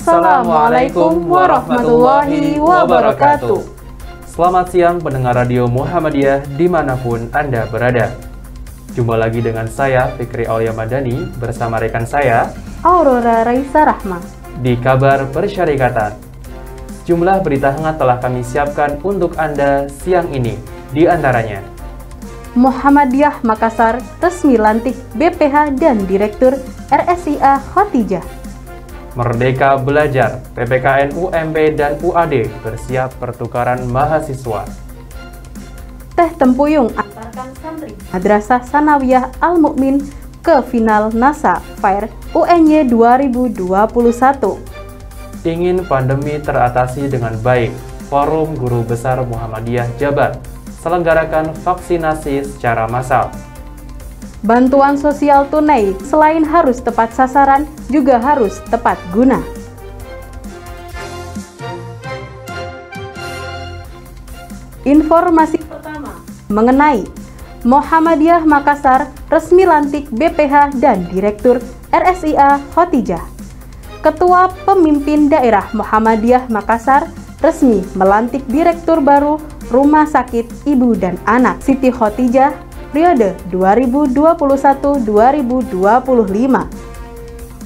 Assalamualaikum warahmatullahi wabarakatuh. Selamat siang pendengar radio Muhammadiyah dimanapun Anda berada. Jumpa lagi dengan saya, Fikri Aulia Madani, bersama rekan saya, Aurora Raisa Rahma, di Kabar Persyarikatan. Jumlah berita hangat telah kami siapkan untuk Anda siang ini, di antaranya Muhammadiyah Makassar resmi lantik BPH dan Direktur RSIA Khotijah. Merdeka Belajar, PPKN UMP dan UAD bersiap pertukaran mahasiswa. Teh Tempuyung antarkan santri Madrasah Sanawiyah Al-Mu'min ke final NASA Fair UNY 2021. Ingin pandemi teratasi dengan baik, Forum Guru Besar Muhammadiyah Jabar selenggarakan vaksinasi secara massal. Bantuan sosial tunai selain harus tepat sasaran, juga harus tepat guna. Informasi pertama mengenai Muhammadiyah Makassar resmi lantik BPH dan Direktur RSIA Khotijah. Ketua Pemimpin Daerah Muhammadiyah Makassar resmi melantik Direktur baru Rumah Sakit Ibu dan Anak Siti Khotijah periode 2021-2025.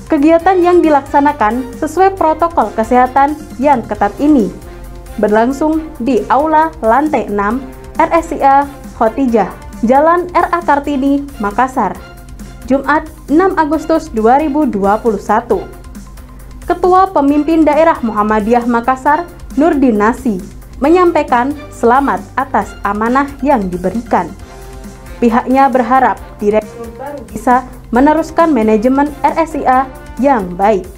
Kegiatan yang dilaksanakan sesuai protokol kesehatan yang ketat ini berlangsung di Aula Lantai 6 RSIA Khotijah, Jalan RA Kartini, Makassar, Jumat 6 Agustus 2021. Ketua Pemimpin Daerah Muhammadiyah Makassar, Nurdin Nasi, menyampaikan selamat atas amanah yang diberikan. Pihaknya berharap Direktur baru bisa meneruskan manajemen RSIA yang baik.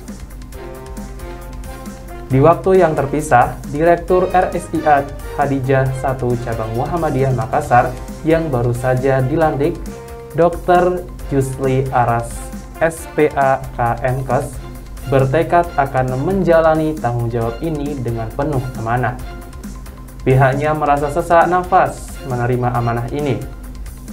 Di waktu yang terpisah, Direktur RSIA Khadijah 1 Cabang Muhammadiyah Makassar yang baru saja dilantik, Dr. Yusli Aras, SPA KMKes, bertekad akan menjalani tanggung jawab ini dengan penuh amanah. Pihaknya merasa sesak nafas menerima amanah ini.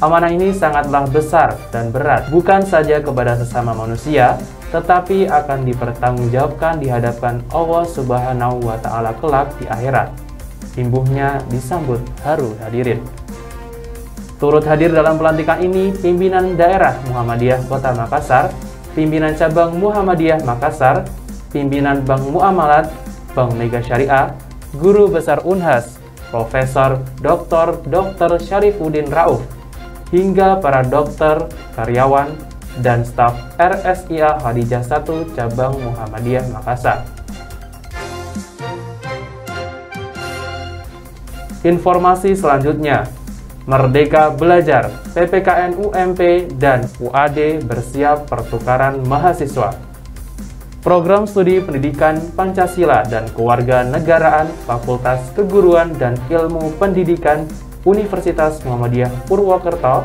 Amanah ini sangatlah besar dan berat, bukan saja kepada sesama manusia, tetapi akan dipertanggungjawabkan di hadapan Allah Subhanahu wa Ta'ala kelak di akhirat. Imbuhnya disambut haru hadirin. Turut hadir dalam pelantikan ini pimpinan daerah Muhammadiyah Kota Makassar, pimpinan cabang Muhammadiyah Makassar, pimpinan Bank Muamalat, Bank Mega Syariah, Guru Besar Unhas, Profesor Dr. Syarifuddin Rauf, hingga para dokter, karyawan, dan staf RSIA Khadijah 1 Cabang Muhammadiyah Makassar. Informasi selanjutnya, Merdeka Belajar, PPKN UMP dan UAD bersiap pertukaran mahasiswa. Program Studi Pendidikan Pancasila dan Kewarganegaraan Fakultas Keguruan dan Ilmu Pendidikan Universitas Muhammadiyah Purwokerto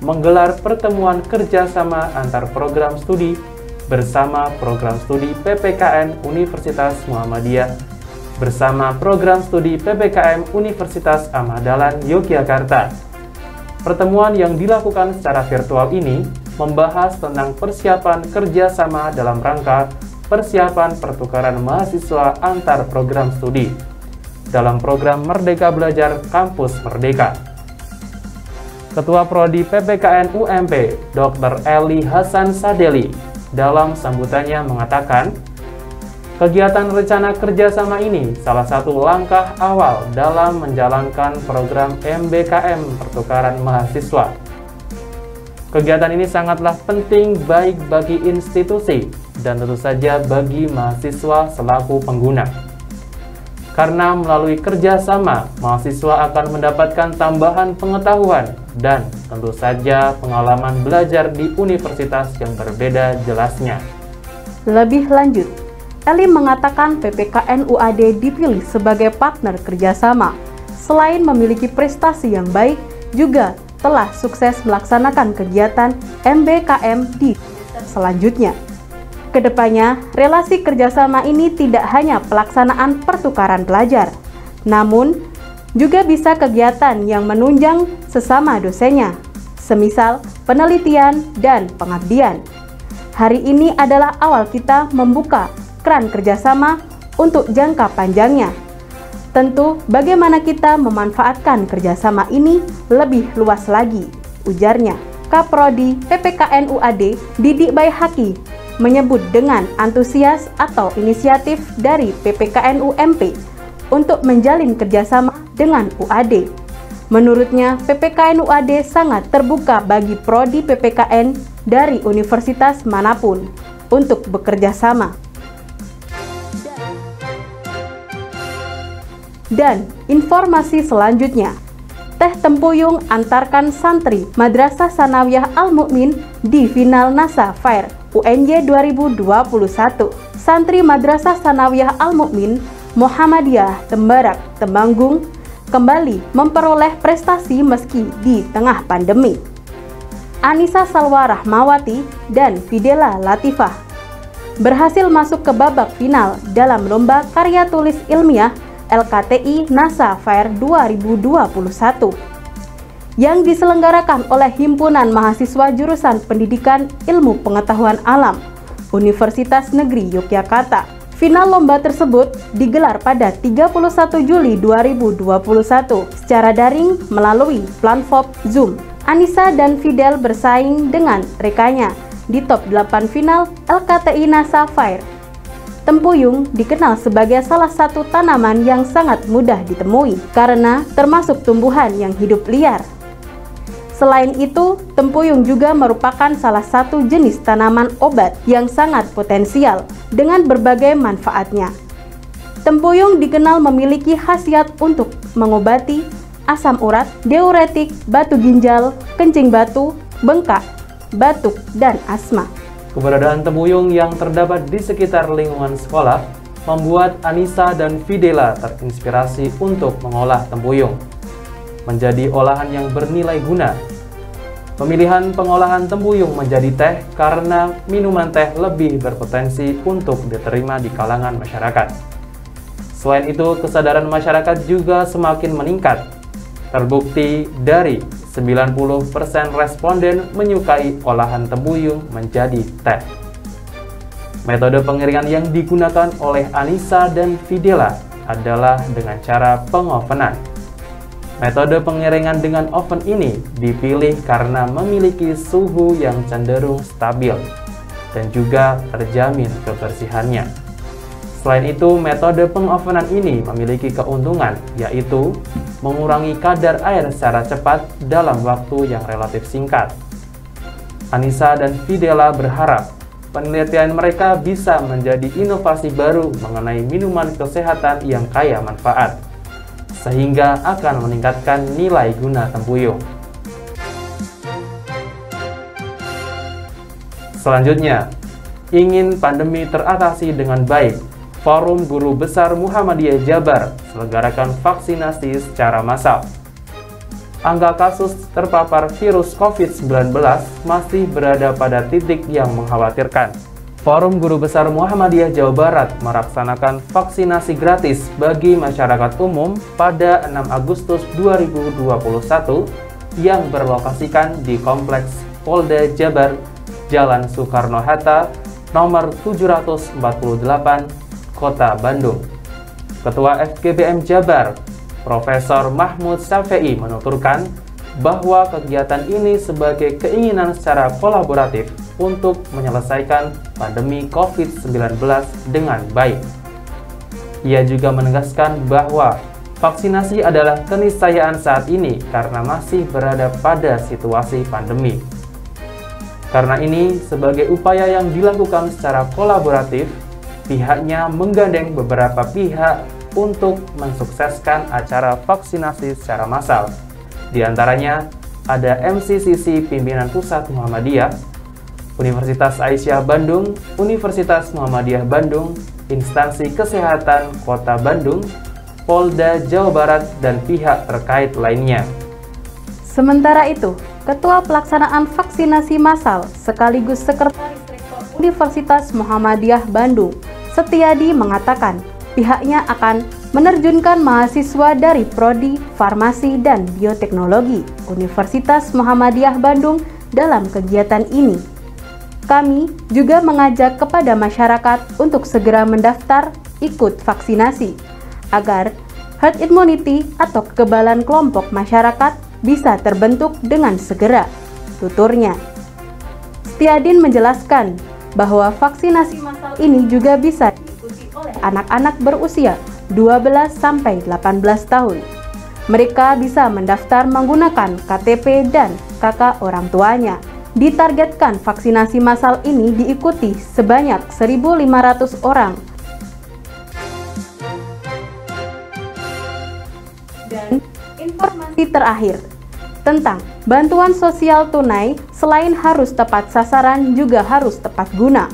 menggelar pertemuan kerjasama antar program studi bersama program studi PPKN Universitas Muhammadiyah bersama program studi PPKM Universitas Ahmad Dahlan Yogyakarta. Pertemuan yang dilakukan secara virtual ini membahas tentang persiapan kerjasama dalam rangka persiapan pertukaran mahasiswa antar program studi dalam program Merdeka Belajar Kampus Merdeka. Ketua Prodi PPKN UMP, Dr. Eli Hasan Sadeli, dalam sambutannya mengatakan, kegiatan rencana kerjasama ini salah satu langkah awal dalam menjalankan program MBKM Pertukaran Mahasiswa. Kegiatan ini sangatlah penting baik bagi institusi dan tentu saja bagi mahasiswa selaku pengguna. Karena melalui kerjasama, mahasiswa akan mendapatkan tambahan pengetahuan dan tentu saja pengalaman belajar di universitas yang berbeda jelasnya. Lebih lanjut, Eli mengatakan PPKN UAD dipilih sebagai partner kerjasama. Selain memiliki prestasi yang baik, juga telah sukses melaksanakan kegiatan MBKM di selanjutnya. Kedepannya, relasi kerjasama ini tidak hanya pelaksanaan pertukaran pelajar, namun juga bisa kegiatan yang menunjang sesama dosennya, semisal penelitian dan pengabdian. Hari ini adalah awal kita membuka keran kerjasama untuk jangka panjangnya. Tentu, bagaimana kita memanfaatkan kerjasama ini lebih luas lagi, ujarnya. Kaprodi PPKN UAD Didik Baihaqi menyebut dengan antusias atau inisiatif dari PPKN UMP untuk menjalin kerjasama dengan UAD. Menurutnya, PPKN UAD sangat terbuka bagi prodi PPKN dari universitas manapun untuk bekerja sama. Dan informasi selanjutnya, Teh Tempuyung antarkan santri Madrasah Sanawiyah Al-Mu'min di final NASA Fair UNJ 2021. Santri Madrasah Sanawiyah Al-Mu'min Muhammadiyah Tembarak, Temanggung kembali memperoleh prestasi meski di tengah pandemi. Anissa Salwa Rahmawati dan Fidela Latifah berhasil masuk ke babak final dalam lomba karya tulis ilmiah LKTI NASA Fair 2021 yang diselenggarakan oleh Himpunan Mahasiswa Jurusan Pendidikan Ilmu Pengetahuan Alam Universitas Negeri Yogyakarta. Final lomba tersebut digelar pada 31 Juli 2021 secara daring melalui platform Zoom. Anissa dan Fidel bersaing dengan rekannya di top 8 final LKTI NASA Fair. Tempuyung dikenal sebagai salah satu tanaman yang sangat mudah ditemui karena termasuk tumbuhan yang hidup liar. Selain itu, tempuyung juga merupakan salah satu jenis tanaman obat yang sangat potensial dengan berbagai manfaatnya. Tempuyung dikenal memiliki khasiat untuk mengobati asam urat, diuretik, batu ginjal, kencing batu, bengkak, batuk, dan asma. Keberadaan tempuyung yang terdapat di sekitar lingkungan sekolah membuat Anissa dan Fidela terinspirasi untuk mengolah tempuyung menjadi olahan yang bernilai guna. Pemilihan pengolahan tempuyung menjadi teh karena minuman teh lebih berpotensi untuk diterima di kalangan masyarakat. Selain itu, kesadaran masyarakat juga semakin meningkat. Terbukti dari 90% responden menyukai olahan tempuyung menjadi teh. Metode pengeringan yang digunakan oleh Anissa dan Fidela adalah dengan cara pengovenan. Metode pengeringan dengan oven ini dipilih karena memiliki suhu yang cenderung stabil dan juga terjamin kebersihannya. Selain itu, metode pengovenan ini memiliki keuntungan, yaitu mengurangi kadar air secara cepat dalam waktu yang relatif singkat. Anissa dan Fidela berharap penelitian mereka bisa menjadi inovasi baru mengenai minuman kesehatan yang kaya manfaat, sehingga akan meningkatkan nilai guna tempuyung. Selanjutnya, ingin pandemi teratasi dengan baik, Forum Guru Besar Muhammadiyah Jabar selenggarakan vaksinasi secara massal. Angka kasus terpapar virus COVID-19 masih berada pada titik yang mengkhawatirkan. Forum Guru Besar Muhammadiyah Jawa Barat melaksanakan vaksinasi gratis bagi masyarakat umum pada 6 Agustus 2021 yang berlokasikan di Kompleks Polda Jabar, Jalan Soekarno-Hatta, nomor 748, Kota Bandung. Ketua FGBM Jabar, Profesor Mahmud Syafi'i menuturkan bahwa kegiatan ini sebagai keinginan secara kolaboratif untuk menyelesaikan pandemi COVID-19 dengan baik. Ia juga menegaskan bahwa vaksinasi adalah keniscayaan saat ini karena masih berada pada situasi pandemi. Karena ini, sebagai upaya yang dilakukan secara kolaboratif, pihaknya menggandeng beberapa pihak untuk mensukseskan acara vaksinasi secara massal. Di antaranya ada MCCC Pimpinan Pusat Muhammadiyah, Universitas Aisyah Bandung, Universitas Muhammadiyah Bandung, Instansi Kesehatan Kota Bandung, Polda Jawa Barat, dan pihak terkait lainnya. Sementara itu, Ketua Pelaksanaan Vaksinasi Massal sekaligus Sekretaris Rektor Universitas Muhammadiyah Bandung, Setiadi mengatakan pihaknya akan menerjunkan mahasiswa dari Prodi Farmasi dan Bioteknologi Universitas Muhammadiyah Bandung dalam kegiatan ini. Kami juga mengajak kepada masyarakat untuk segera mendaftar ikut vaksinasi agar herd immunity atau kekebalan kelompok masyarakat bisa terbentuk dengan segera, tuturnya. Setiadin menjelaskan bahwa vaksinasi massal ini juga bisa diikuti oleh anak-anak berusia 12-18 tahun. Mereka bisa mendaftar menggunakan KTP dan KK orang tuanya. Ditargetkan vaksinasi massal ini diikuti sebanyak 1.500 orang. Dan informasi terakhir tentang bantuan sosial tunai, selain harus tepat sasaran juga harus tepat guna.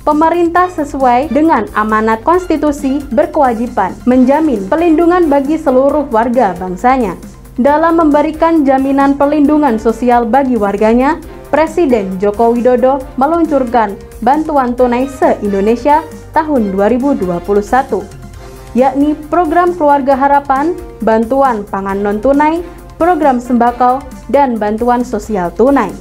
Pemerintah sesuai dengan amanat konstitusi berkewajiban menjamin pelindungan bagi seluruh warga bangsanya. Dalam memberikan jaminan perlindungan sosial bagi warganya, Presiden Joko Widodo meluncurkan bantuan tunai se-Indonesia tahun 2021, yakni program Keluarga Harapan, bantuan pangan non-tunai, program sembako, dan bantuan sosial tunai.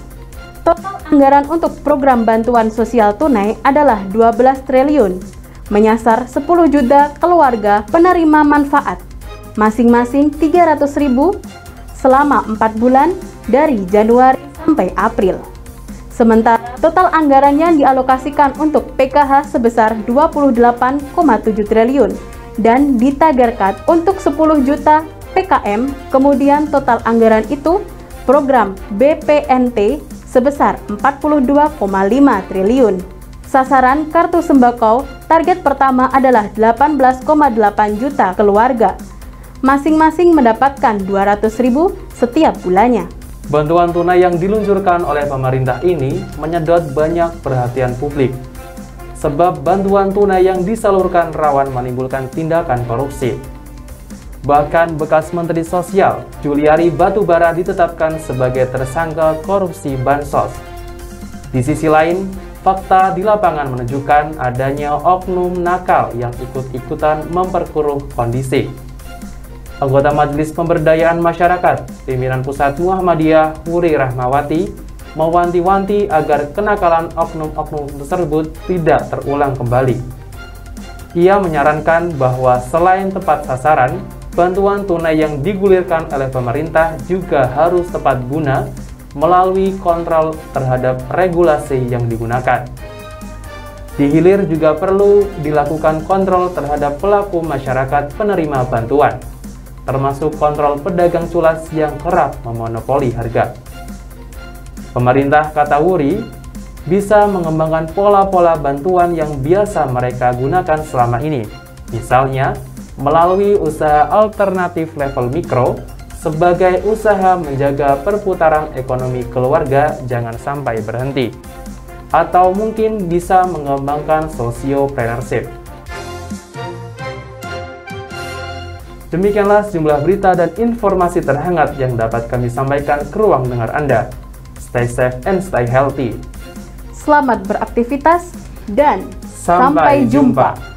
Total anggaran untuk program bantuan sosial tunai adalah 12 triliun, menyasar 10 juta keluarga penerima manfaat, masing-masing 300.000 selama 4 bulan dari Januari sampai April. Sementara total anggaran yang dialokasikan untuk PKH sebesar 28,7 triliun dan ditagarkan untuk 10 juta PKM. Kemudian total anggaran itu program BPNT sebesar 42,5 triliun. Sasaran kartu sembako target pertama adalah 18,8 juta keluarga. Masing-masing mendapatkan 200.000 setiap bulannya. Bantuan tunai yang diluncurkan oleh pemerintah ini menyedot banyak perhatian publik. Sebab bantuan tunai yang disalurkan rawan menimbulkan tindakan korupsi. Bahkan bekas Menteri Sosial Juliari Batubara ditetapkan sebagai tersangka korupsi bansos. Di sisi lain, fakta di lapangan menunjukkan adanya oknum nakal yang ikut-ikutan memperkeruh kondisi. Anggota Majelis Pemberdayaan Masyarakat Pimpinan Pusat Muhammadiyah Wuri Rahmawati mewanti-wanti agar kenakalan oknum-oknum tersebut tidak terulang kembali. Ia menyarankan bahwa selain tepat sasaran, bantuan tunai yang digulirkan oleh pemerintah juga harus tepat guna melalui kontrol terhadap regulasi yang digunakan. Di hilir juga perlu dilakukan kontrol terhadap pelaku masyarakat penerima bantuan, termasuk kontrol pedagang culas yang kerap memonopoli harga. Pemerintah, kata Wuri, bisa mengembangkan pola-pola bantuan yang biasa mereka gunakan selama ini, misalnya melalui usaha alternatif level mikro sebagai usaha menjaga perputaran ekonomi keluarga jangan sampai berhenti, atau mungkin bisa mengembangkan sociopreneurship. Demikianlah sejumlah berita dan informasi terhangat yang dapat kami sampaikan ke ruang dengar Anda. Stay safe and stay healthy. Selamat beraktivitas dan Sampai jumpa.